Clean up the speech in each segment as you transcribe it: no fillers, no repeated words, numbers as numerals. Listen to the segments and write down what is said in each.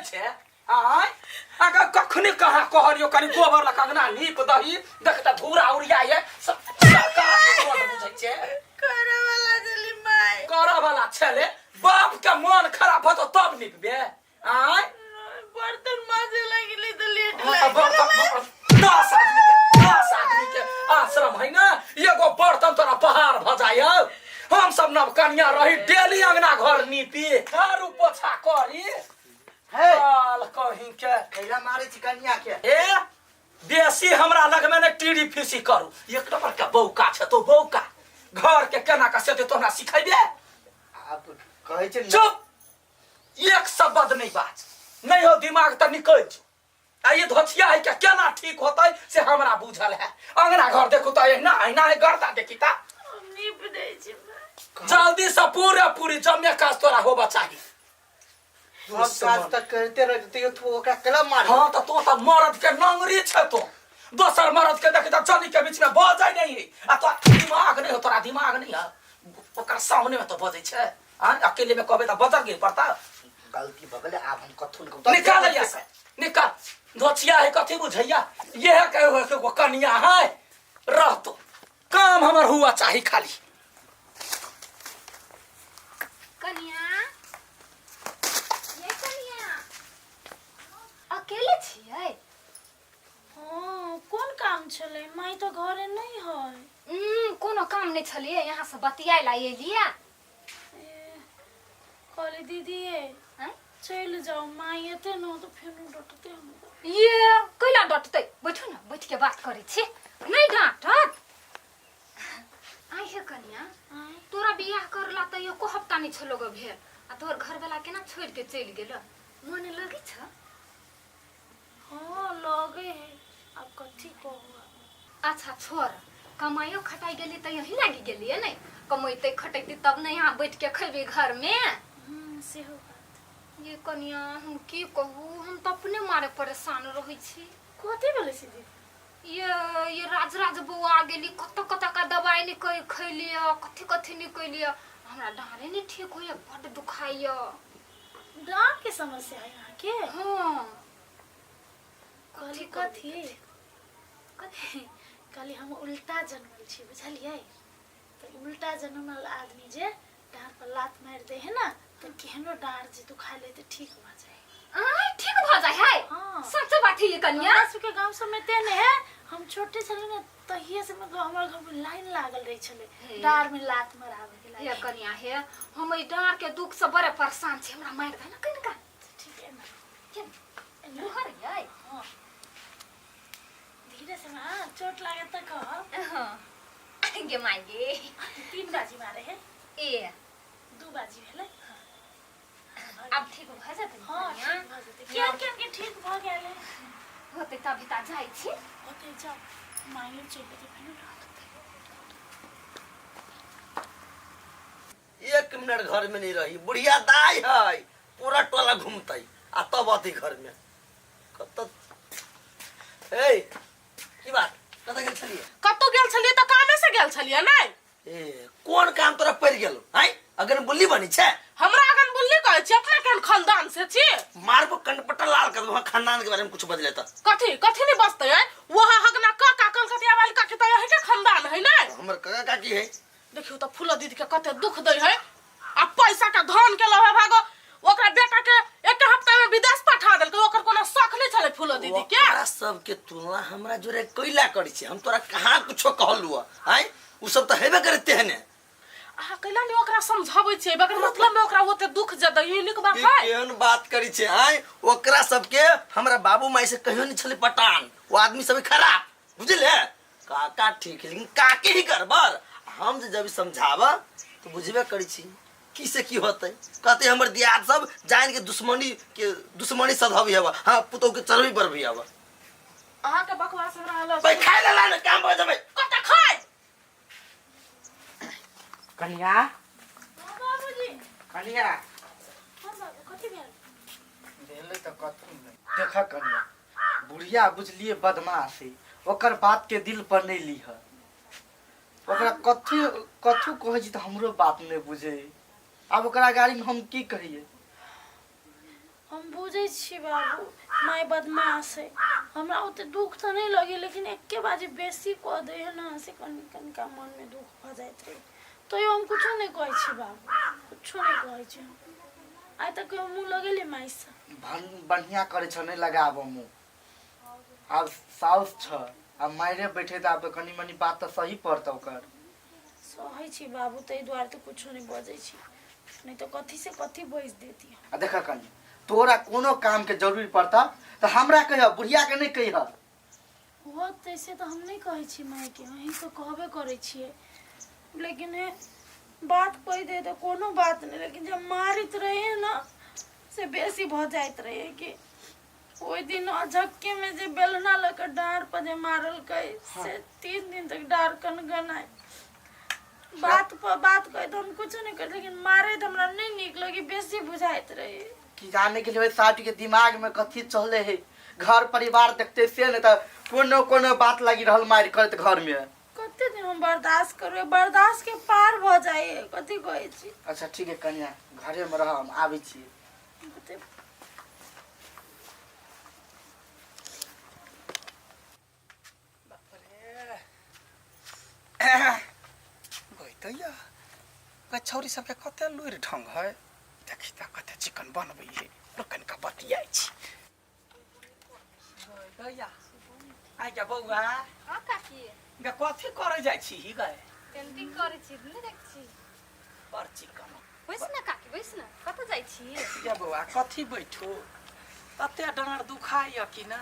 छे आय अगर कखनी कहां कहरियो कनी गोबर लगना नीप दही देखता धूरा उड़ियाए सब बुझै छे करे वाला जली माई करे वाला छले बाप के मन खराब हो तो तब नीपबे आय बर्तन माजे लगली तो लेट 10 आदमी के आश्रम है ना एगो बर्तन तोरा पहाड़ भजायो हम सब नव कन्या रही डेली अंगना घर नीपी झाड़ू पोछा करी हाल कहीं के कैला मारे छी कन्या के ए बेसी हमरा लग में ने टीडी फीसी करू एक नंबर के बौका छ तो बौका घर के केना का से तोहरा सिखाइबे आप कहै छै चुप एक शब्द नहीं बात नहीं हो दिमाग त निकल जो आ ये धोतिया है क्या केना ठीक होतै से हमरा बुझल है अंगना घर देखो त ना है गर्दा देखी ता नीप दे छी जल्दी से पूरी जमे काज तोरा होबा चाहिए हम काज तक करते रहते तो ओकरा कला मार हां तो मर्द के नंगरी छ तो दोसर मर्द के देखी त चली के बीच में बजै नहीं रे आ तो दिमाग नहीं हो तोरा दिमाग नहीं है ओकर सामने में तो बजै छै हां अकेले में कहबे त बजर गिर पड़ता गलती भगले आब हम कथुन को निकाल लिया से निकाल धोतिया है कथी बुझैया ये है कहे हो वो कन्या है रह तो काम हमर हुआ चाहिए खाली कन्या ये कन्या अकेले छियै हां कोन काम छले माई तो घरे नहीं है कोनो काम नहीं छलिए यहाँ से बतियाए ला एलिया कहले दीदी चल जाओ माई एते न तो फिर डटते हम ये कैला डटतै बैठो न बैठ के बात करै छी नहीं डांटत आई है कन्या तोरा बियाह करला त एको हफ्ता नहीं छलो ग भेल आ तोर घर वाला केना छोड़ के चल गेल मन लगे छ हां लगे है अब कथी कहू अच्छा छोड़ कमाइयो खटाई गेली त यही लागी गेली है नहीं कमैते खटैती तब न यहाँ बैठ के खैबे घर में से हो ये कन्या हम की कहू हम तो अपने मारे परेशान रही छी कथी बोले छी दीदी ये राज बउआ गेली कत का दवाई नहीं कोई खैलिया कथी नहीं कैलिया हमरा डारे नहीं ठीक होया बड़ दुखाइया डांट के समस्या है यहाँ के हां कथी कली हम उल्टा जन्मल छी बुझलिए तो उल्टा जन्मल आदमी जे डार पर लात मार दे है ना तो केहनो डार जे दुखा ले तो ठीक हो जाए ठीक भ जाए है हां सच बात है ये कन्या के गांव सब में तेने है हम छोटे छले ना तहिए से मतलब हमर घर में लाइन लागल रही छले डार में लात मारावे के लाइन ये कन्या है हम ई डार के दुख से बड़े परेशान छी हमरा मार दे ना कनका ठीक है ना लोहर है हां धीरे से ना चोट लागे त कह हां आगे मांगे 3 बाजी मारे है ए 2 बाजी भेले अब ठीक भ जाते हां ठीक भ जाते के ठीक भ गेले होते तभी ता जाई छी होते जा माइले चले के फिर एक मिनट घर में नहीं रही बुढ़िया दाई है पूरा टोला घूमतै आ तब आती घर में कत ए की बात कत गेल छलिए कतो गेल छलिए त कामे से गेल छलिए नै ए कोन काम तोरा पड़ गेल है अगर बुल्ली बनी छै हमरा अगन बुल्ली कहै छी अपना केन खानदान से छी मारबो कनपट्टा लाल कर वहां खानदान के बारे में कुछ बदले त कथी नहीं बचते है वहां हगना का कलकतिया वाली का के त यही के खानदान है नै हमर काका काकी है देखियो त फूला दीदी के कते दुख दै है आ पैसा के धन के लहे भागो ओकरा बेटा के एक हफ्ता में विदेश पठा देल के ओकर कोनो शक नहीं छले फूला दीदी के ओकरा सब के तुलना हमरा जोरे कोइला करी छी हम तोरा कहां कुछो कहलुआ है उ सब त हेबे करते है ने आ कैला नहीं ओकरा समझाबै छै बगर मतलब में ओकरा ओते दुख जदा यूनिक बात है केहन बात करी छै है ओकरा सब के हमरा बाबू माई से कहियो नहीं छले पटान वो आदमी सब खराब बुझले काका ठीक है लेकिन काके ही करबर हम जब समझावा तो बुझबे करी छी की से की होतै कहते हमर दियाद सब जान के दुश्मनी सधबी हवा हां पुतो के चरबी पर भी हवा अहा के बकवास हमरा हलो भाई खाए ला ना काम भ जबे कत खाय कन्या बाबूजी कन्या हां बाबू कथि भेल भेले त कथि नहीं देखा कन्या बुढ़िया बुझलिए बदमाशी ओकर बात के दिल पर नहीं लीह ओकरा कथु कहे छी त हमरो बात नहीं बुझे अब ओकरा गाड़ी में हम की कहिए हम हम बुझे छी बाबू माय बदमाश है हमरा ओते दुख तो नहीं लगे लेकिन एके बाजी बेसी कह दे है ना से कनिका मन में दुख भ जाइत रहे तो हम कुछ नहीं कहै छी बाबू कुछ नहीं कहै छी आइ तक मुँह लगेले माय से बढ़िया करे छ नहीं लगाब मुँह अब साउस छ अब मायरे बैठे त अब कनी मनी बात तो सही पड़त ओकर सहै छी बाबू तै द्वार तो कुछ नहीं बजै छी नहीं तो कथी से कथी बज देती आ देख कनी तोरा कोनो काम के जरूरी पड़ता तो हमरा कह बुढ़िया के नहीं कह हो तैसे तो हम नहीं कहै छी माय के अहीं तो कहबे करै छिए लेकिन बात कह दे तो कोनो बात नहीं लेकिन जब मारित रहे ना से बेसी भ जाइत रहे कि ओइ दिन झक्के में जे बेलना लेकर डार पर जे मारल कई से 3 दिन तक डार कनगनाई बात पर बात कह तो हम कुछ नहीं कर लेकिन मारे तो हमरा नहीं निक लगी बेसी बुझाइत रहे कि जाने के लिए साठ के दिमाग में कथी चले है घर परिवार देखते से नहीं तो कोनो कोनो बात लगी रहल मार करत घर में कते दिन हम बर्दाश्त करबे बर्दाश्त के पार भ जाए कथी कहै छी अच्छा ठीक है कन्या घरे में रह हम आबै छी छौरी सबके कते लुरि ढंग है देखी त कते चिकन बनबै है रुकन का बतियाइ छी गया आइ जा बौआ हां काकी गे कथी करे जाइ छी ही गए पेंटिंग करे छी नहीं देख छी पर चिकन बैस ना काकी बैस ना कत जाई छी गे बौआ कथी बैठो तते डाँड़ दुखाइय कि ना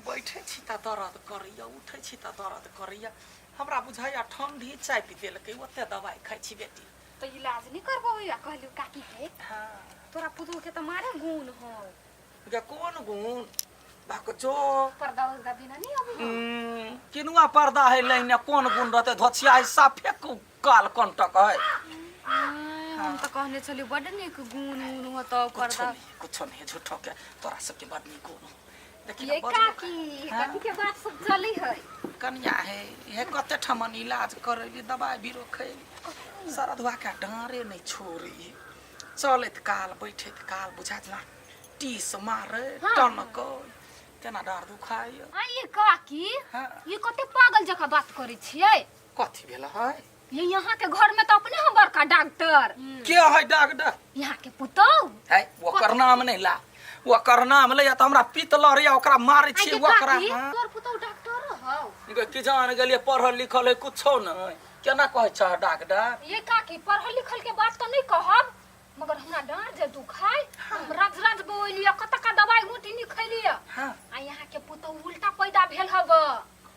बैठे छी त दर्द करैया उठे छी त दर्द करैया हमरा बुझाइया ठंडी चापि देलकै ओते दवाई खाइ छी बेटी तो इलाज नहीं करबो या कहलु काकी है हां तोरा पुतू के त मारे गुण हो गे कोन गुण बाक जो पर्दा उर्दा बिना नहीं अभी किनुआ पर्दा है लेने कोन गुण रहते धोछिया है साफे काल कंटक है हम तो कहने चली बड़ निक गुण गुण हो तो पर्दा कुछ नहीं झूठो के तोरा सबके बड़ निक गुण देखी ये काकी काकी के बात सब चली है कन्या है ये कते ठमन इलाज करैली दवाई बीरो खैली सरधवा के डारे नहीं छोड़ी चलत काल बैठत काल बुझात ना टीस मारे टनक केना डार दुखाय आ ये काकी हां ये कते पागल जका बात करै छियै कथी भेल है ये यहाँ के घर में तो अपने हम बड़का डॉक्टर के है डॉक्टर यहाँ के पुतौ है ओकर नाम नहीं ला ओकर नाम ले त हमरा पितलर या ओकरा मारै छी ओकरा तोर पुतौ डॉक्टर हौ की जान गेलिए पढ़ल लिखल है कुछो नहीं केना कहै छ डॉक्टर ये काकी पढ़ल लिखल के बात तो नहीं कहब मगर हमरा डांर जे दुखाय हम रज रज बोलिया कत का दवाई गुटी नहीं खैलिया हां आ यहाँ के पुतौ उल्टा पैदा भेल हब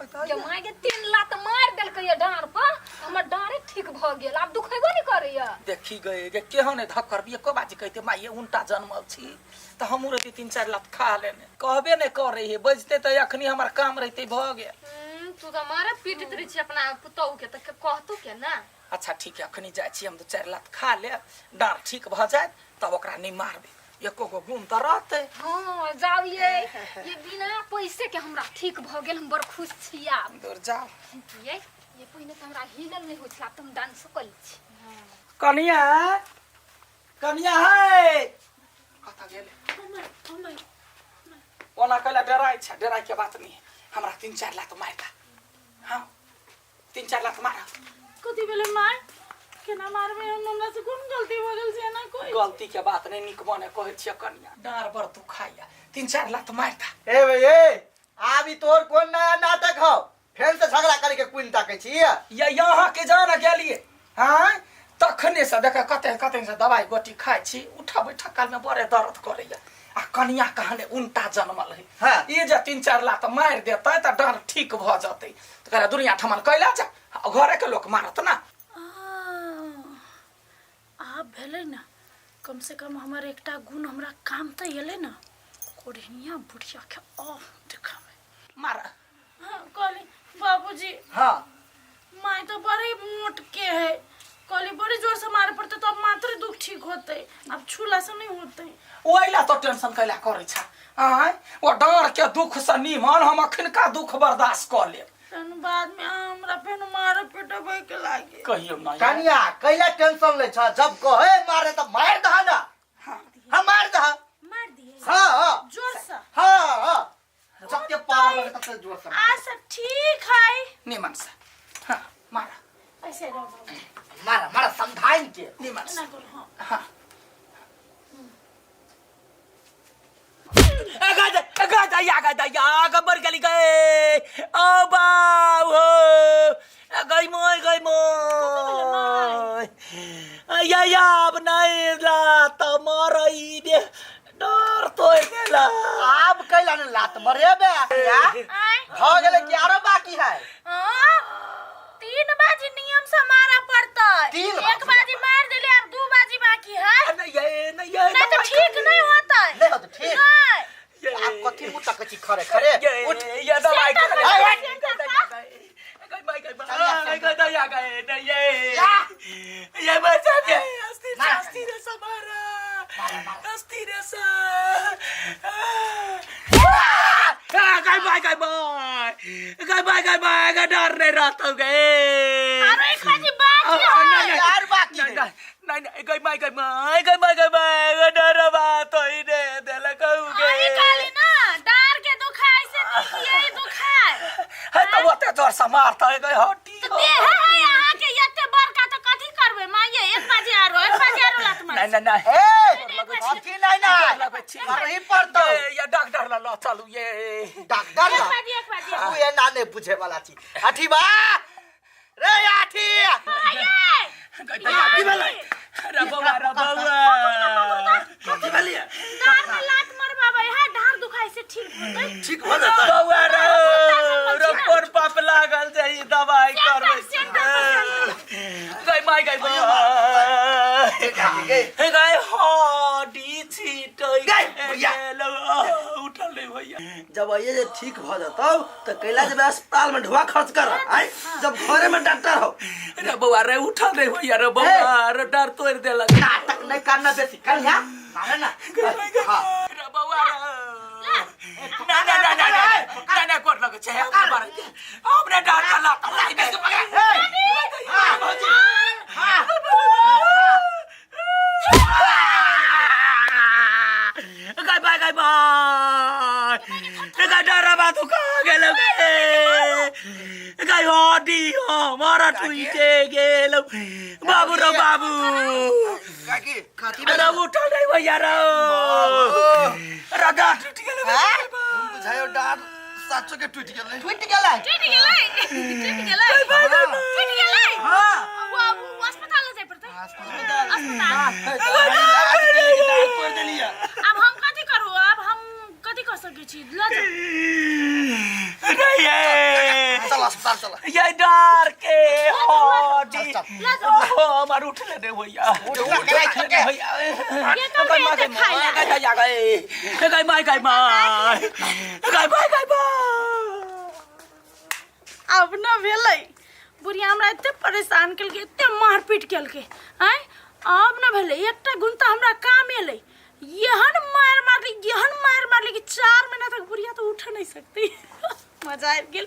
जे माय के 3 लात मार देलकै ये डांर पर हमर डांरे ठीक भ गेल अब दुखेबो नहीं करैया देखी गए जे केहन धक्कर बिए को बाजी कहते माये उल्टा जन्मल छी त हमरे 3-4 लात खा लेने कहबे नहीं करे है बजते त अखनी हमर काम रहते भ गेल तू तो मारे पीटित रही छी अपना पुतौ के त कहतू के ना अच्छा ठीक है अखनी जाय छी हम 2-4 लात खा ले डांर ठीक भ जाए तब ओकरा नहीं मारबे एको गो गुण त रहते हां जाओ ये बिना पैसे के हमरा ठीक भ गेल हम बड़ खुश छी आब दूर जाओ ये पहिने त हमरा हिलल नहीं होछला तुम डांस करै छी कनिया कनिया है कता गेले ओना कला डराई के बात नहीं हमरा 3-4 लात मारता हां 3-4 लात मार कथी भेले माय केना मारबे हमरा से कोन गलती भ गेल से ना कोई गलती के बात नहीं निक बने कहै छियै कनिया डार बर दुखाइया 3-4 लात मारता ए भैये आबी तोर कोन नया नाटक हो फेर से झगड़ा करे के कुन ताकै छी ये यहाँ के जाना गेलिए हां तखने से देख कते से दवाई गोटी खाइ छी उठा बैठा काल में बड़े दर्द करैया आ कनिया कहने उल्टा जन्मल है हां ये जे 3-4 लात मार देतै त डार ठीक भ जतै त कहला दुनिया ठमन कैला जा घरे के लोग मारत ना आप भेले ना कम से कम हमारे एकटा गुण हमरा काम त येले ना कोढ़निया बुढ़िया के दिखावे मार हां कहली बाबूजी हां माय तो बड़ी मोट के है कहली बड़ी जोर से मारे पड़ते तो अब मात्र दुख ठीक होते अब छूला से नहीं होते ओइला तो टेंशन कैला करै छ आय ओ डार के दुख से निमन हम अखन का दुख बर्दाश्त कर ले बाद में हमरा फेन मारे पिटबे के लागे कहियो ना कनिया कैला टेंशन ले छ जब कहे मारे त मार दह ना हां हम मार दह मार दिए से जोर से अच्छा ठीक है। निमन से हाँ मारा ऐसे रहो बाबू, मारा मारा समझाइन के निमन से ना करो। हाँ हाँ गबर गली गए ओ बाऊ गई मोय या अब नहीं ला त मरई दे डर तोड़ देला अब कैला ने लात मरे बे या हो गेले 11 बाकी है 3 बाजी नियम से मारा पड़ता है। 3 एक बाजी मार दिले, अब 2 बाजी बाकी है। नहीं नहीं तो ठीक नहीं होता है। नहीं हो तो ठीक नहीं आप कथी मुटा कची खरे खरे उठ ये दवाई सेंटर कर में, गई सेंटर में। ये बचा दे अस्थिर मार। अस्थिर समारा अस्थिर सा गई बाय डर नहीं रहता गए अरे एक बाजी बाकी है। यार बाकी है नहीं गई डर बात ही दे देला कहूगे अरे काली ना डर के दुखा ऐसे नहीं कि यही दुखा है। है तो वो ते जोर से मारता है गई हड्डी तो दे है यहाँ के यत्ते बड़का तो कथी करबे माये? एक बाजी आरो लात मार। नहीं ए अथी नहीं ना करही पड़तो ये डॉक्टर ला चलू ये डॉक्टर एक बाजी तू ये नाने पूछे वाला छी अठी बा रे आठी की भले रे बउआ की भले डार में लात मरबाबे है, डार दुखाई से ठीक होतै। ठीक हो जाता है बउआ रे कोन पाप लागल जाई दवाई करबै गई माई गई गई हड्डी छीटै गेल उठल नहीं भैया जब ये जे ठीक हो जाता तो कैला जब अस्पताल में ढुआ खर्च कर आई जब घरे में डॉक्टर हो रे बउआ रे उठल नहीं भैया रे बउआ रे डर तोड़ देला नाटक नहीं करना बेसी कर यहाँ मारे ना हाँ रे बउआ ना कोट लगे छे हमने डर ला गई डरबा तू कहाँ गेल गई हड्डी हमारा टूटे गेल बाबू रे बाबू अरे उठल नहीं भैया रे डाँड टूट गेल बुझायो डार साचो के टूट गेलै टूट गेलै टूट गेलै हाँ बाबू अस्पताल ले जाय पड़तै। अस्पताल कर देलिए अब हम कथी करू? अब हम कथी कर सकै छी? ल जा। चल अस्पताल चल ये डर के हड्डी ल जा। हमार उठले नहीं भैया ये तो कहते खाइला। अब न भेलै बुढ़िया हमरा एते परेशान केलकै, एते मारपीट केलकै हैं। अब न भेलै एकटा गुण त हमरा काम एलै। यहन मार मारली कि 4 महीना तक बुढ़िया तो उठ नहीं सकती। मजा आ गेल।